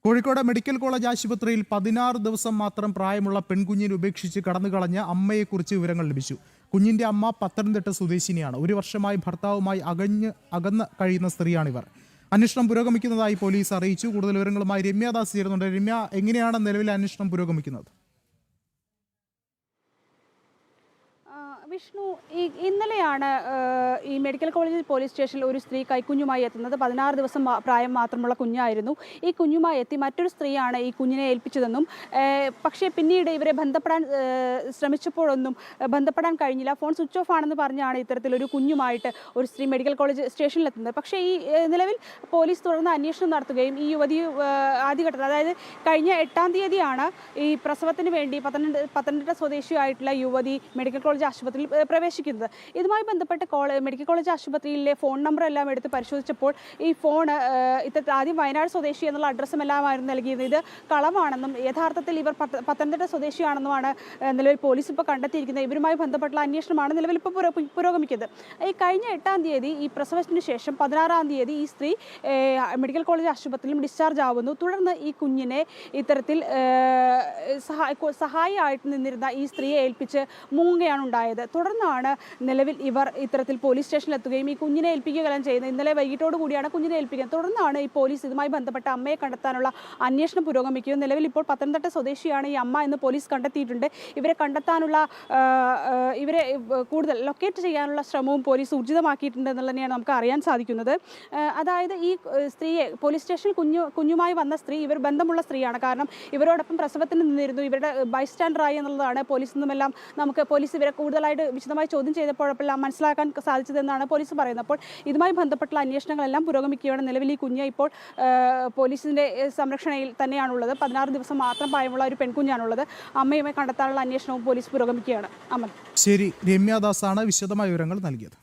Kozhikode medical college ആശുപത്രിയിൽ 16 ദിവസം മാത്രം പ്രായമുള്ള പെൺകുഞ്ഞിനെ ഉപേക്ഷിച്ച് കടന്നുകളഞ്ഞ അമ്മയെക്കുറിച്ച് വിവരങ്ങൾ ലഭിച്ചു. കുഞ്ഞിന്റെ അമ്മ പത്തനംതിട്ട സ്വദേശിനിയാണ്. ഒരു വർഷമായി ഭർത്താവുമായി അകന്ന് കഴിയുന്ന സ്ത്രീയാണിവർ. അന്വേഷണം പുരോഗമിക്കുന്നതായി പോലീസ് അറിയിച്ചു. കൂടുതൽ വിവരങ്ങളുമായി രമ്യാദാസ് ചേരുന്നുണ്ട്. രമ്യ, എങ്ങനെയാണ് നിലവിലെ അന്വേഷണം പുരോഗമിക്കുന്നത്? വിഷ്ണു, ഇന്നലെയാണ് ഈ മെഡിക്കൽ കോളേജ് പോലീസ് സ്റ്റേഷനിൽ ഒരു സ്ത്രീ കൈക്കുഞ്ഞുമായി എത്തുന്നത്. 16 ദിവസം പ്രായം മാത്രമുള്ള കുഞ്ഞായിരുന്നു. ഈ കുഞ്ഞുമായി എത്തി മറ്റൊരു സ്ത്രീയാണ് ഈ കുഞ്ഞിനെ ഏൽപ്പിച്ചതെന്നും പക്ഷേ പിന്നീട് ഇവരെ ബന്ധപ്പെടാൻ ശ്രമിച്ചപ്പോഴൊന്നും ബന്ധപ്പെടാൻ കഴിഞ്ഞില്ല. ഫോൺ സ്വിച്ച് ഓഫ് ആണെന്ന് പറഞ്ഞാണ് ഇത്തരത്തിലൊരു കുഞ്ഞുമായിട്ട് ഒരു സ്ത്രീ മെഡിക്കൽ കോളേജ് സ്റ്റേഷനിലെത്തുന്നത്. പക്ഷേ ഈ നിലവിൽ പോലീസ് തുടർന്ന് അന്വേഷണം നടത്തുകയും ഈ യുവതി ആദ്യഘട്ടത്തിൽ, അതായത് കഴിഞ്ഞ 8-ാം തീയതിയാണ് ഈ പ്രസവത്തിന് വേണ്ടി പത്തനംതിട്ട സ്വദേശിയായിട്ടുള്ള യുവതി മെഡിക്കൽ കോളേജ് ആശുപത്രിയിൽ പ്രവേശിക്കുന്നത്. ഇതുമായി ബന്ധപ്പെട്ട് മെഡിക്കൽ കോളേജ് ആശുപത്രിയിലെ ഫോൺ നമ്പർ എല്ലാം എടുത്ത് പരിശോധിച്ചപ്പോൾ ഈ ഫോൺ ആദ്യം വയനാട് സ്വദേശി എന്നുള്ള അഡ്രസ്സും എല്ലാമായിരുന്നു നൽകിയത്. ഇത് കളവാണെന്നും യഥാർത്ഥത്തിൽ ഇവർ പത്തനംതിട്ട സ്വദേശിയാണെന്നുമാണ് നിലവിൽ പോലീസ് ഇപ്പോൾ കണ്ടെത്തിയിരിക്കുന്നത്. ഇവരുമായി ബന്ധപ്പെട്ടുള്ള അന്വേഷണമാണ് നിലവിൽ ഇപ്പോൾ പുരോഗമിക്കുന്നത്. ഈ കഴിഞ്ഞ 8-ാം തീയതി ഈ പ്രസവത്തിന് ശേഷം 16-ാം തീയതി ഈ സ്ത്രീ മെഡിക്കൽ കോളേജ് ആശുപത്രിയിലും ഡിസ്ചാർജ് ആവുന്നു. തുടർന്ന് ഈ കുഞ്ഞിനെ ഇത്തരത്തിൽ സഹായിയായിട്ട് നിന്നിരുന്ന ഈ സ്ത്രീയെ ഏൽപ്പിച്ച് മുങ്ങുകയാണ് ഉണ്ടായത്. തുടർന്നാണ് നിലവിൽ ഇവർ ഇത്തരത്തിൽ പോലീസ് സ്റ്റേഷനിലെത്തുകയും ഈ കുഞ്ഞിനെ ഏൽപ്പിക്കുകയെല്ലാം ചെയ്യുന്നത്. ഇന്നലെ വൈകിട്ടോടു കൂടിയാണ് കുഞ്ഞിനെ ഏൽപ്പിക്കുന്നത്. തുടർന്നാണ് ഈ പോലീസ് ഇതുമായി ബന്ധപ്പെട്ട അമ്മയെ കണ്ടെത്താനുള്ള അന്വേഷണം പുരോഗമിക്കുന്നത്. നിലവിൽ ഇപ്പോൾ പത്തനംതിട്ട സ്വദേശിയാണ് ഈ അമ്മ എന്ന് പോലീസ് കണ്ടെത്തിയിട്ടുണ്ട്. ഇവരെ കണ്ടെത്താനുള്ള ഇവരെ കൂടുതൽ ലൊക്കേറ്റ് ചെയ്യാനുള്ള ശ്രമവും പോലീസ് ഊർജിതമാക്കിയിട്ടുണ്ട് എന്നുള്ളത് തന്നെയാണ് നമുക്ക് അറിയാൻ സാധിക്കുന്നത്. അതായത് ഈ സ്ത്രീയെ പോലീസ് സ്റ്റേഷനിൽ കുഞ്ഞുമായി വന്ന സ്ത്രീ ഇവർ ബന്ധമുള്ള സ്ത്രീയാണ്. കാരണം ഇവരോടൊപ്പം പ്രസവത്തിന് നിന്നിരുന്നു, ഇവരുടെ ബൈസ്റ്റാൻഡറായി എന്നുള്ളതാണ് പോലീസിൽ നിന്നുമെല്ലാം പോലീസ് ഇവരെ കൂടുതലായിട്ട് വിശദമായി ചോദ്യം ചെയ്തപ്പോഴെല്ലാം മനസ്സിലാക്കാൻ സാധിച്ചതെന്നാണ് പോലീസ് പറയുന്നത്. അപ്പോൾ ഇതുമായി ബന്ധപ്പെട്ടുള്ള അന്വേഷണങ്ങളെല്ലാം പുരോഗമിക്കുകയാണ്. നിലവിൽ ഈ കുഞ്ഞ് ഇപ്പോൾ പോലീസിന്റെ സംരക്ഷണയിൽ തന്നെയാണുള്ളത്. 16 ദിവസം മാത്രം പ്രായമുള്ള ഒരു പെൺകുഞ്ഞാണുള്ളത്. അമ്മയുമായി കണ്ടെത്താനുള്ള അന്വേഷണവും പോലീസ് പുരോഗമിക്കുകയാണ്. അമൽ, ശരി, രമ്യാദാസാണ് വിശദമായ വിവരങ്ങൾ നൽകിയത്.